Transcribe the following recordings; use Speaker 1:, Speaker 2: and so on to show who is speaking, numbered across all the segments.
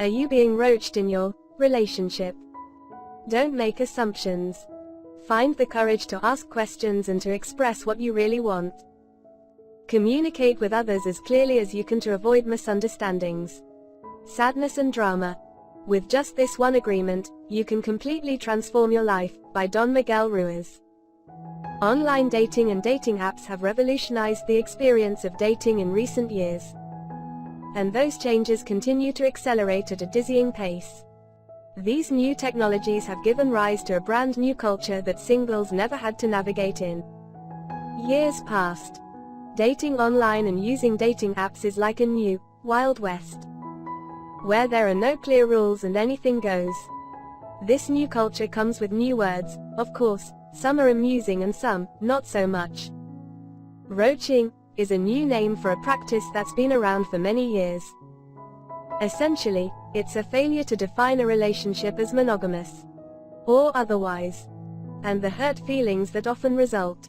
Speaker 1: Are you being roached in your relationship? Don't make assumptions. Find the courage to ask questions and to express what you really want. Communicate with others as clearly as you can to avoid misunderstandings, sadness and drama. With just this one agreement, you can completely transform your life, by Don Miguel Ruiz. Online dating and dating apps have revolutionized the experience of dating in recent years. And those changes continue to accelerate at a dizzying pace. These new technologies have given rise to a brand new culture that singles never had to navigate in years past. Dating online and using dating apps is like a new, Wild West, where there are no clear rules and anything goes. This new culture comes with new words, of course, some are amusing and some, not so much. Roaching is a new name for a practice that's been around for many years. Essentially, it's a failure to define a relationship as monogamous or otherwise, and the hurt feelings that often result.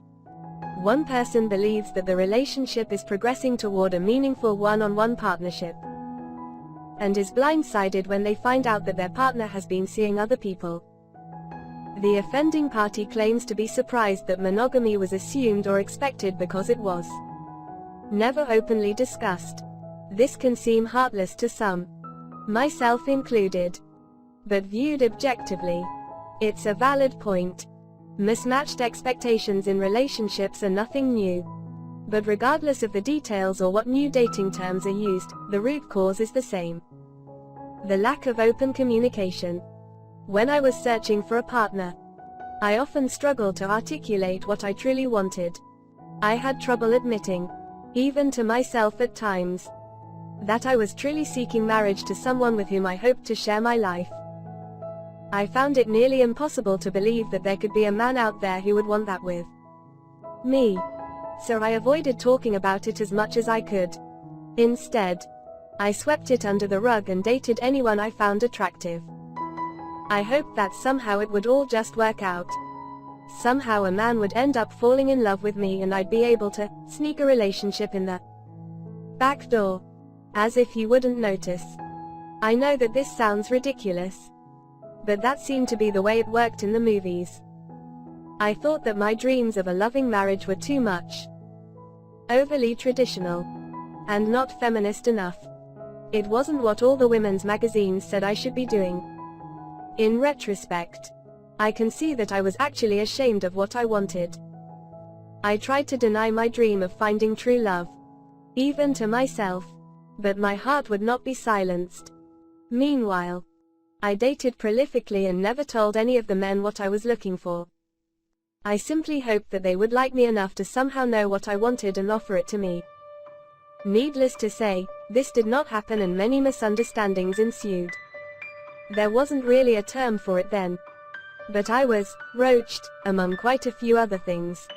Speaker 1: One person believes that the relationship is progressing toward a meaningful one-on-one partnership, and is blindsided when they find out that their partner has been seeing other people. The offending party claims to be surprised that monogamy was assumed or expected because it was never openly discussed. This can seem heartless to some, myself included. But viewed objectively, it's a valid point. Mismatched expectations in relationships are nothing new. But regardless of the details or what new dating terms are used, the root cause is the same: the lack of open communication. When I was searching for a partner, I often struggled to articulate what I truly wanted. I had trouble admitting, even to myself at times, that I was truly seeking marriage to someone with whom I hoped to share my life. I found it nearly impossible to believe that there could be a man out there who would want that with me. So I avoided talking about it as much as I could. Instead, I swept it under the rug and dated anyone I found attractive. I hoped that somehow it would all just work out. Somehow a man would end up falling in love with me and I'd be able to sneak a relationship in the back door, as if he wouldn't notice. I know that this sounds ridiculous, but that seemed to be the way it worked in the movies. I thought that my dreams of a loving marriage were too much, overly traditional, and not feminist enough. It wasn't what all the women's magazines said I should be doing. In retrospect, I can see that I was actually ashamed of what I wanted. I tried to deny my dream of finding true love, even to myself, but my heart would not be silenced. Meanwhile, I dated prolifically and never told any of the men what I was looking for. I simply hoped that they would like me enough to somehow know what I wanted and offer it to me. Needless to say, this did not happen and many misunderstandings ensued. There wasn't really a term for it then, but I was roached, among quite a few other things.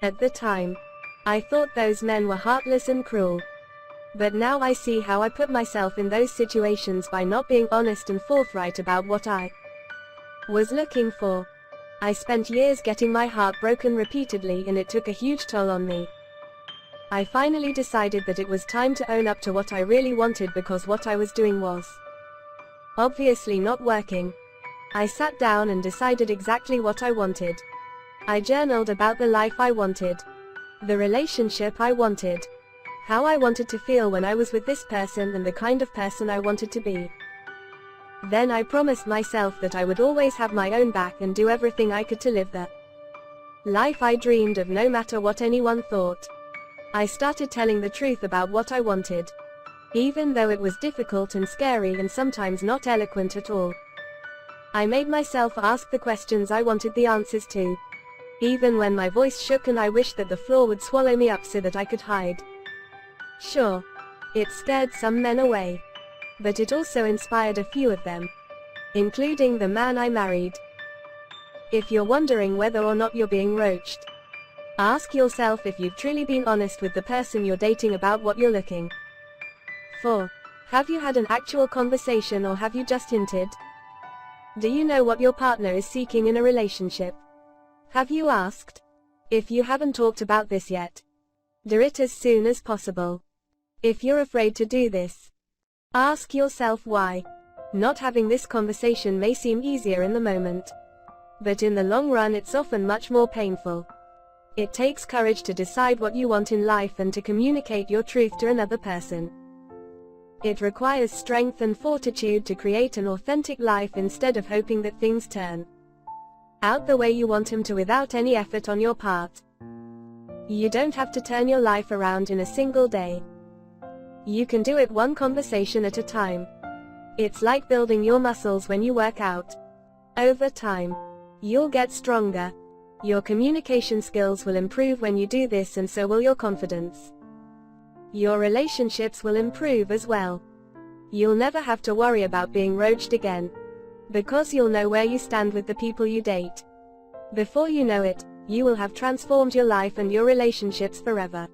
Speaker 1: At the time, I thought those men were heartless and cruel. But now I see how I put myself in those situations by not being honest and forthright about what I was looking for. I spent years getting my heart broken repeatedly and it took a huge toll on me. I finally decided that it was time to own up to what I really wanted because what I was doing was obviously not working. I sat down and decided exactly what I wanted. I journaled about the life I wanted, the relationship I wanted, how I wanted to feel when I was with this person and the kind of person I wanted to be. Then I promised myself that I would always have my own back and do everything I could to live the life I dreamed of no matter what anyone thought. I started telling the truth about what I wanted, even though it was difficult and scary and sometimes not eloquent at all. I made myself ask the questions I wanted the answers to, even when my voice shook and I wished that the floor would swallow me up so that I could hide. Sure, it scared some men away, but it also inspired a few of them, including the man I married. If you're wondering whether or not you're being roached, ask yourself if you've truly been honest with the person you're dating about what you're looking for. Have you had an actual conversation or have you just hinted? Do you know what your partner is seeking in a relationship? Have you asked? If you haven't talked about this yet, do it as soon as possible. If you're afraid to do this, Ask yourself why. Not having this conversation may seem easier in the moment, but in the long run it's often much more painful. It takes courage to decide what you want in life and to communicate your truth to another person. It requires strength and fortitude to create an authentic life instead of hoping that things turn out the way you want them to without any effort on your part. You don't have to turn your life around in a single day. You can do it one conversation at a time. It's like building your muscles when you work out. Over time, you'll get stronger. Your communication skills will improve when you do this, and so will your confidence. Your relationships will improve as well. You'll never have to worry about being roached again, because you'll know where you stand with the people you date. Before you know it, you will have transformed your life and your relationships forever.